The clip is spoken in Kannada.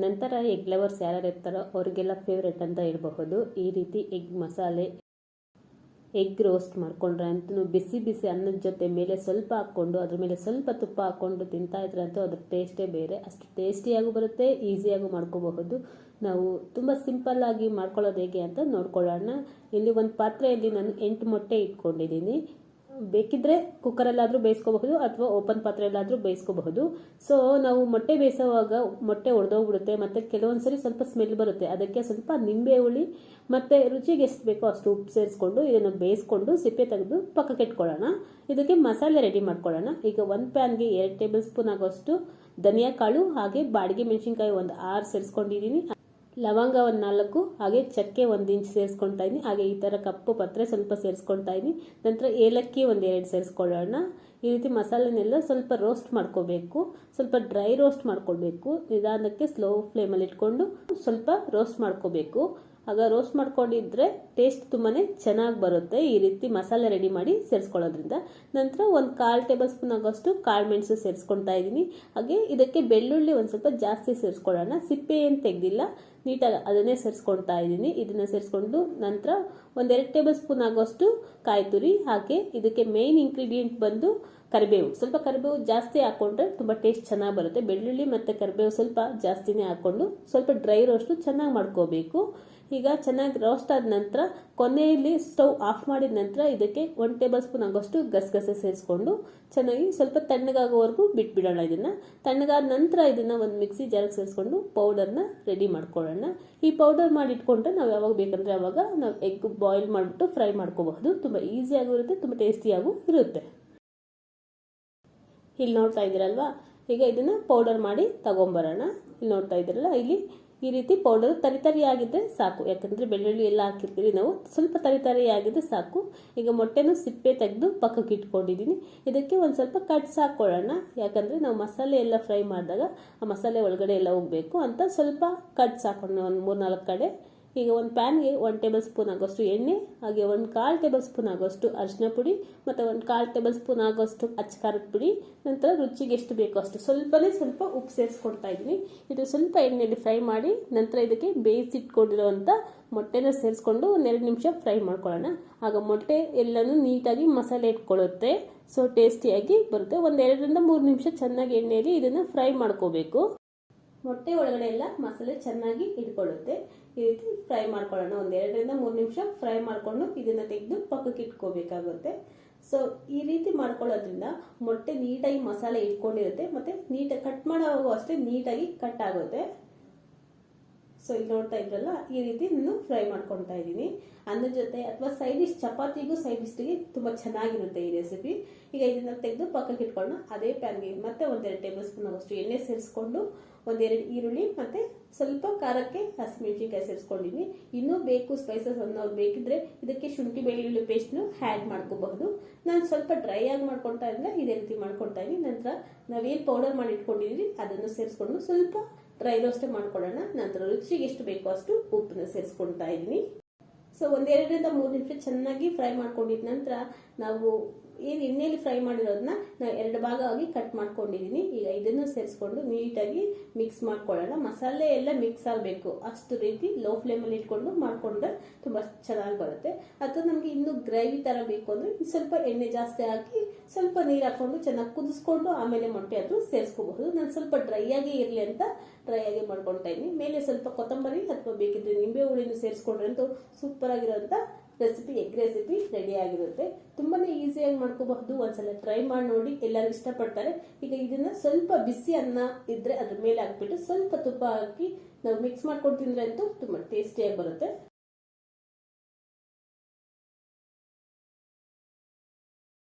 ನಂತರ ಎಗ್ ಲವರ್ಸ್ ಯಾರ್ಯಾರು ಇರ್ತಾರೋ ಅವರಿಗೆಲ್ಲ ಫೇವ್ರೆಟ್ ಅಂತ ಇರಬಹುದು. ಈ ರೀತಿ ಎಗ್ ಮಸಾಲೆ, ಎಗ್ ರೋಸ್ಟ್ ಮಾಡ್ಕೊಂಡ್ರೆ ಅಂತೂ ಬಿಸಿ ಬಿಸಿ ಅನ್ನದ ಜೊತೆ ಮೇಲೆ ಸ್ವಲ್ಪ ಹಾಕ್ಕೊಂಡು ಅದ್ರ ಮೇಲೆ ಸ್ವಲ್ಪ ತುಪ್ಪ ಹಾಕ್ಕೊಂಡು ತಿಂತಾ ಇದ್ರೆ ಅಂತೂ ಅದ್ರ ಟೇಸ್ಟೇ ಬೇರೆ. ಅಷ್ಟು ಟೇಸ್ಟಿಯಾಗೂ ಬರುತ್ತೆ, ಈಸಿಯಾಗೂ ಮಾಡ್ಕೋಬಹುದು. ನಾವು ತುಂಬ ಸಿಂಪಲ್ಲಾಗಿ ಮಾಡ್ಕೊಳ್ಳೋದು ಹೇಗೆ ಅಂತ ನೋಡ್ಕೊಳ್ಳೋಣ. ಇಲ್ಲಿ ಒಂದು ಪಾತ್ರೆಯಲ್ಲಿ ನಾನು 8 ಮೊಟ್ಟೆ ಇಟ್ಕೊಂಡಿದ್ದೀನಿ. ಬೇಕಿದ್ರೆ ಕುಕ್ಕರಲ್ಲಾದರೂ ಬೇಯಿಸ್ಕೋಬಹುದು ಅಥವಾ ಓಪನ್ ಪಾತ್ರೆಯಲ್ಲಾದರೂ ಬೇಯಿಸ್ಕೋಬಹುದು. ಸೊ ನಾವು ಮೊಟ್ಟೆ ಬೇಯಿಸೋವಾಗ ಮೊಟ್ಟೆ ಒಡೆದೋಗ್ಬಿಡುತ್ತೆ ಮತ್ತು ಕೆಲವೊಂದ್ಸರಿ ಸ್ವಲ್ಪ ಸ್ಮೆಲ್ ಬರುತ್ತೆ. ಅದಕ್ಕೆ ಸ್ವಲ್ಪ ನಿಂಬೆ ಹುಳಿ ಮತ್ತು ರುಚಿಗೆ ಎಷ್ಟು ಬೇಕೋ ಅಷ್ಟು ಉಪ್ಪು ಸೇರಿಸ್ಕೊಂಡು ಇದನ್ನು ಬೇಯಿಸ್ಕೊಂಡು ಸಿಪ್ಪೆ ತೆಗೆದು ಪಕ್ಕಕ್ಕೆ ಇಟ್ಕೊಳ್ಳೋಣ. ಇದಕ್ಕೆ ಮಸಾಲೆ ರೆಡಿ ಮಾಡ್ಕೊಳ್ಳೋಣ. ಈಗ ಒಂದು ಪ್ಯಾನ್ಗೆ 2 ಟೇಬಲ್ ಸ್ಪೂನ್ ಆಗೋಷ್ಟು ಧನಿಯಾ ಕಾಳು ಹಾಗೆ ಬಾಡಿಗೆ ಮೆಣಸಿನ್ಕಾಯಿ ಒಂದು 6 ಸೇರಿಸ್ಕೊಂಡಿದ್ದೀನಿ. ಲವಂಗ ಒಂದು 4 ಹಾಗೆ ಚಕ್ಕೆ 1 ಇಂಚ್ ಸೇರಿಸ್ಕೊಳ್ತಾ ಇದ್ದೀನಿ. ಹಾಗೆ ಈ ಥರ ಕಪ್ಪು ಪತ್ರೆ ಸ್ವಲ್ಪ ಸೇರಿಸ್ಕೊಳ್ತಾ ಇದ್ದೀನಿ. ನಂತರ ಏಲಕ್ಕಿ ಒಂದು 2 ಸೇರಿಸ್ಕೊಳ್ಳೋಣ. ಈ ರೀತಿ ಮಸಾಲೆನೆಲ್ಲ ಸ್ವಲ್ಪ ರೋಸ್ಟ್ ಮಾಡ್ಕೋಬೇಕು. ಸ್ವಲ್ಪ ಡ್ರೈ ರೋಸ್ಟ್ ಮಾಡ್ಕೊಳ್ಬೇಕು. ನಿಧಾನಕ್ಕೆ ಸ್ಲೋ ಫ್ಲೇಮಲ್ಲಿ ಇಟ್ಕೊಂಡು ಸ್ವಲ್ಪ ರೋಸ್ಟ್ ಮಾಡ್ಕೋಬೇಕು. ಆಗ ರೋಸ್ಟ್ ಮಾಡ್ಕೊಂಡಿದ್ರೆ ಟೇಸ್ಟ್ ತುಂಬಾ ಚೆನ್ನಾಗಿ ಬರುತ್ತೆ. ಈ ರೀತಿ ಮಸಾಲೆ ರೆಡಿ ಮಾಡಿ ಸೇರಿಸ್ಕೊಳ್ಳೋದ್ರಿಂದ. ನಂತರ ಒಂದು 1/4 ಟೇಬಲ್ ಸ್ಪೂನ್ ಆಗೋಷ್ಟು ಕಾಳು ಮೆಣಸು ಸೇರಿಸ್ಕೊಳ್ತಾ ಇದ್ದೀನಿ. ಹಾಗೆ ಇದಕ್ಕೆ ಬೆಳ್ಳುಳ್ಳಿ ಒಂದು ಸ್ವಲ್ಪ ಜಾಸ್ತಿ ಸೇರಿಸ್ಕೊಳ್ಳೋಣ. ಸಿಪ್ಪೆ ಏನು ತೆಗೆದಿಲ್ಲ, ನೀಟಾಗಿ ಅದನ್ನೇ ಸೇರಿಸ್ಕೊಳ್ತಾ ಇದ್ದೀನಿ. ಇದನ್ನು ಸೇರಿಸ್ಕೊಂಡು ನಂತರ 1-2 ಟೇಬಲ್ ಸ್ಪೂನ್ ಆಗೋಷ್ಟು ಕಾಯಿ ತುರಿ. ಹಾಗೆ ಇದಕ್ಕೆ ಮೇಯ್ನ್ ಇಂಗ್ರೀಡಿಯೆಂಟ್ ಬಂದು ಕರಿಬೇವು. ಸ್ವಲ್ಪ ಕರಿಬೇವು ಜಾಸ್ತಿ ಹಾಕ್ಕೊಂಡ್ರೆ ತುಂಬ ಟೇಸ್ಟ್ ಚೆನ್ನಾಗಿ ಬರುತ್ತೆ. ಬೆಳ್ಳುಳ್ಳಿ ಮತ್ತು ಕರಿಬೇವು ಸ್ವಲ್ಪ ಜಾಸ್ತಿನೇ ಹಾಕ್ಕೊಂಡು ಸ್ವಲ್ಪ ಡ್ರೈ ರೋಸ್ಟು ಚೆನ್ನಾಗಿ ಮಾಡ್ಕೋಬೇಕು. ಈಗ ಚೆನ್ನಾಗಿ ರೋಸ್ಟ್ ಆದ ನಂತರ ಕೊನೆಯಲ್ಲಿ ಸ್ಟವ್ ಆಫ್ ಮಾಡಿದ ನಂತರ ಇದಕ್ಕೆ 1 ಟೇಬಲ್ ಸ್ಪೂನ್ ಆಗೋಷ್ಟು ಗಸಗಸೆ ಸೇರಿಸ್ಕೊಂಡು ಚೆನ್ನಾಗಿ ಸ್ವಲ್ಪ ತಣ್ಣಗಾಗೋವರೆಗೂ ಬಿಟ್ಬಿಡೋಣ. ಇದನ್ನು ತಣ್ಣಗಾದ ನಂತರ ಇದನ್ನು ಒಂದು ಮಿಕ್ಸಿ ಜಾರಿಗೆ ಸೇರಿಸ್ಕೊಂಡು ಪೌಡರ್ನ ರೆಡಿ ಮಾಡ್ಕೊಳ್ಳೋಣ. ಈ ಪೌಡರ್ ಮಾಡಿ ಇಟ್ಕೊಂಡ್ರೆ ನಾವು ಯಾವಾಗ ಬೇಕಂದರೆ ಆವಾಗ ನಾವು ಎಗ್ ಬಾಯ್ಲ್ ಮಾಡಿಬಿಟ್ಟು ಫ್ರೈ ಮಾಡ್ಕೋಬಹುದು. ತುಂಬ ಈಸಿಯಾಗೂ ಇರುತ್ತೆ, ತುಂಬ ಟೇಸ್ಟಿಯಾಗೂ ಇರುತ್ತೆ. ಇಲ್ಲಿ ನೋಡ್ತಾ ಇದ್ದೀರಲ್ವಾ, ಈಗ ಇದನ್ನು ಪೌಡರ್ ಮಾಡಿ ತಗೊಂಬರೋಣ. ಇಲ್ಲಿ ನೋಡ್ತಾ ಇದ್ದೀರಲ್ಲ, ಇಲ್ಲಿ ಈ ರೀತಿ ಪೌಡರ್ ತರಿತರಿಯಾಗಿದ್ದರೆ ಸಾಕು. ಯಾಕಂದರೆ ಬೆಳ್ಳುಳ್ಳಿ ಎಲ್ಲ ಹಾಕಿರ್ತೀವಿ ನಾವು, ಸ್ವಲ್ಪ ತರಿತರಿಯಾಗಿದ್ದರೆ ಸಾಕು. ಈಗ ಮೊಟ್ಟೆನೂ ಸಿಪ್ಪೆ ತೆಗೆದು ಪಕ್ಕಕ್ಕೆ ಇಟ್ಕೊಂಡಿದ್ದೀನಿ. ಇದಕ್ಕೆ ಒಂದು ಸ್ವಲ್ಪ ಕಟ್ಸ್ ಹಾಕ್ಕೊಳ್ಳೋಣ. ಯಾಕಂದರೆ ನಾವು ಮಸಾಲೆ ಎಲ್ಲ ಫ್ರೈ ಮಾಡಿದಾಗ ಆ ಮಸಾಲೆ ಒಳಗಡೆ ಎಲ್ಲ ಹೋಗಬೇಕು ಅಂತ ಸ್ವಲ್ಪ ಕಟ್ಸ್ ಹಾಕೋಣ ಒಂದು 3-4 ಕಡೆ. ಈಗ ಒಂದು ಪ್ಯಾನ್ಗೆ 1 ಟೇಬಲ್ ಸ್ಪೂನ್ ಆಗೋಷ್ಟು ಎಣ್ಣೆ, ಹಾಗೆ 1/4 ಟೇಬಲ್ ಸ್ಪೂನ್ ಆಗೋಷ್ಟು ಅರಿಶಿನ ಪುಡಿ ಮತ್ತು 1/4 ಟೇಬಲ್ ಸ್ಪೂನ್ ಆಗೋಷ್ಟು ಅಚ್ಚಕಾರದ ಪುಡಿ. ನಂತರ ರುಚಿಗೆ ಎಷ್ಟು ಬೇಕೋ ಅಷ್ಟು ಸ್ವಲ್ಪ ಉಪ್ಪು ಸೇರಿಸ್ಕೊಡ್ತಾ ಇದ್ದೀನಿ. ಇದು ಸ್ವಲ್ಪ ಎಣ್ಣೆಯಲ್ಲಿ ಫ್ರೈ ಮಾಡಿ ನಂತರ ಇದಕ್ಕೆ ಬೇಯಿಸಿಟ್ಕೊಂಡಿರೋವಂಥ ಮೊಟ್ಟೆನ ಸೇರಿಸ್ಕೊಂಡು 1-2 ನಿಮಿಷ ಫ್ರೈ ಮಾಡ್ಕೊಳ್ಳೋಣ. ಆಗ ಮೊಟ್ಟೆ ಎಲ್ಲನೂ ನೀಟಾಗಿ ಮಸಾಲೆ ಇಟ್ಕೊಳ್ಳುತ್ತೆ. ಸೊ ಟೇಸ್ಟಿಯಾಗಿ ಬರುತ್ತೆ. 1-2-3 ನಿಮಿಷ ಚೆನ್ನಾಗಿ ಎಣ್ಣೆಯಲ್ಲಿ ಇದನ್ನು ಫ್ರೈ ಮಾಡ್ಕೋಬೇಕು. ಮೊಟ್ಟೆ ಒಳಗಡೆ ಎಲ್ಲ ಮಸಾಲೆ ಚೆನ್ನಾಗಿ ಇಟ್ಕೊಳ್ಳುತ್ತೆ. ಈ ರೀತಿ ಫ್ರೈ ಮಾಡ್ಕೊಳ್ಳೋಣ. 1-2-3 ನಿಮಿಷ ಫ್ರೈ ಮಾಡಿಕೊಂಡು ಇದನ್ನು ತೆಗೆದು ಪಕ್ಕಕ್ಕೆ ಇಟ್ಕೋಬೇಕಾಗುತ್ತೆ. ಸೊ ಈ ರೀತಿ ಮಾಡ್ಕೊಳ್ಳೋದ್ರಿಂದ ಮೊಟ್ಟೆ ನೀಟಾಗಿ ಮಸಾಲೆ ಇಟ್ಕೊಂಡಿರುತ್ತೆ ಮತ್ತು ನೀಟಾಗಿ ಕಟ್ ಮಾಡೋವಾಗ ಅಷ್ಟೇ ನೀಟಾಗಿ ಕಟ್ ಆಗುತ್ತೆ. ಸೊ ಇಲ್ಲಿ ನೋಡ್ತಾ ಇದ್ರಲ್ಲ, ಈ ರೀತಿ ನಾನು ಫ್ರೈ ಮಾಡ್ಕೊಳ್ತಾ ಇದ್ದೀನಿ. ಅನ್ನದ ಜೊತೆ ಅಥವಾ ಸೈಡ್ ಡಿಶ್ ಚಪಾತಿಗೂ ಸೈಡ್ ಡಿಶ್ಗೆ ತುಂಬ ಚೆನ್ನಾಗಿರುತ್ತೆ ಈ ರೆಸಿಪಿ. ಈಗ ಇದನ್ನು ತೆಗೆದು ಪಕ್ಕಕ್ಕೆ ಇಟ್ಕೊಳ್ಳೋಣ. ಅದೇ ಪ್ಯಾನ್ಗೆ ಮತ್ತೆ 1-2 ಟೇಬಲ್ ಸ್ಪೂನ್ ಆಗೋಷ್ಟು ಎಣ್ಣೆ ಸೇರಿಸ್ಕೊಂಡು 1-2 ಈರುಳ್ಳಿ ಮತ್ತು ಸ್ವಲ್ಪ ಖಾರಕ್ಕೆ ಹಸಿಮೆಣಸಿನ್ಕಾಯಿ ಸೇರಿಸ್ಕೊಂಡಿದ್ದೀನಿ. ಇನ್ನೂ ಬೇಕು ಸ್ಪೈಸಸ್ ಅನ್ನೋರು ಬೇಕಿದ್ರೆ ಇದಕ್ಕೆ ಶುಂಠಿ ಬೆಳ್ಳುಳ್ಳಿ ಪೇಸ್ಟ್ನು ಆ್ಯಡ್ ಮಾಡ್ಕೋಬಹುದು. ನಾನು ಸ್ವಲ್ಪ ಡ್ರೈ ಆಗಿ ಮಾಡ್ಕೊಳ್ತಾ ಇದ್ದರೆ ಇದೇ ರೀತಿ ಮಾಡ್ಕೊಳ್ತಾ ಇದ್ದೀನಿ. ನಂತರ ನಾವೇನು ಪೌಡರ್ ಮಾಡಿ ಇಟ್ಕೊಂಡಿದ್ದೀವಿ ಅದನ್ನು ಸೇರಿಸ್ಕೊಂಡು ಸ್ವಲ್ಪ ಡ್ರೈ ರೋಸ್ಟೇ ಮಾಡ್ಕೊಳ್ಳೋಣ. ನಂತರ ರುಚಿಗೆ ಎಷ್ಟು ಬೇಕೋ ಅಷ್ಟು ಉಪ್ಪನ್ನ ಸೇರಿಸ್ಕೊಳ್ತಾ ಇದ್ದೀನಿ. ಸೊ 1-2-3 ನಿಮಿಷ ಚೆನ್ನಾಗಿ ಫ್ರೈ ಮಾಡ್ಕೊಂಡಿದ್ದ ನಂತರ ನಾವು ಏನು ಎಣ್ಣೆಯಲ್ಲಿ ಫ್ರೈ ಮಾಡಿರೋದನ್ನ ನಾನು 2 ಭಾಗವಾಗಿ ಕಟ್ ಮಾಡ್ಕೊಂಡಿದ್ದೀನಿ. ಈಗ ಇದನ್ನು ಸೇರಿಸ್ಕೊಂಡು ನೀಟಾಗಿ ಮಿಕ್ಸ್ ಮಾಡ್ಕೊಳ್ಳೋಣ. ಮಸಾಲೆ ಎಲ್ಲ ಮಿಕ್ಸ್ ಆಗಬೇಕು, ಅಷ್ಟು ರೀತಿ ಲೋ ಫ್ಲೇಮಲ್ಲಿ ಇಟ್ಕೊಂಡು ಮಾಡಿಕೊಂಡ್ರೆ ತುಂಬ ಚೆನ್ನಾಗಿ ಬರುತ್ತೆ. ಅಥವಾ ನಮಗೆ ಇನ್ನೂ ಗ್ರೇವಿ ಥರ ಬೇಕು ಅಂದರೆ ಸ್ವಲ್ಪ ಎಣ್ಣೆ ಜಾಸ್ತಿ ಹಾಕಿ ಸ್ವಲ್ಪ ನೀರು ಹಾಕ್ಕೊಂಡು ಚೆನ್ನಾಗಿ ಕುದಿಸ್ಕೊಂಡು ಆಮೇಲೆ ಮೊಟ್ಟೆ ಅದು ಸೇರಿಸ್ಕೋಬಹುದು. ನಾನು ಸ್ವಲ್ಪ ಡ್ರೈ ಆಗಿ ಇರಲಿ ಅಂತ ಡ್ರೈ ಆಗಿ ಮಾಡ್ಕೊಳ್ತಾ ಇದ್ದೀನಿ. ಮೇಲೆ ಸ್ವಲ್ಪ ಕೊತ್ತಂಬರಿ ಅಥವಾ ಬೇಕಿದ್ರೆ ನಿಂಬೆ ಹುಳಿನೂ ಸೇರಿಸ್ಕೊಂಡ್ರೆ ಅಂತೂ ಸೂಪರ್ ಆಗಿರೋಂಥ ರೆಸಿಪಿ, ಎಗ್ ರೆಸಿಪಿ ರೆಡಿ ಆಗಿರುತ್ತೆ. ತುಂಬಾ ಈಸಿಯಾಗಿ ಮಾಡ್ಕೋಬಹುದು. ಒಂದ್ಸಲ ಟ್ರೈ ಮಾಡಿ ನೋಡಿ, ಎಲ್ಲರೂ ಇಷ್ಟಪಡ್ತಾರೆ. ಈಗ ಇದನ್ನ ಸ್ವಲ್ಪ ಬಿಸಿ ಅನ್ನ ಇದ್ರೆ ಅದ್ರ ಮೇಲೆ ಹಾಕ್ಬಿಟ್ಟು ಸ್ವಲ್ಪ ತುಪ್ಪ ಹಾಕಿ ನಾವು ಮಿಕ್ಸ್ ಮಾಡ್ಕೊಂಡು ತಿಂದ್ರೆ ಅಂತೂ ತುಂಬ ಟೇಸ್ಟಿಯಾಗಿ ಬರುತ್ತೆ.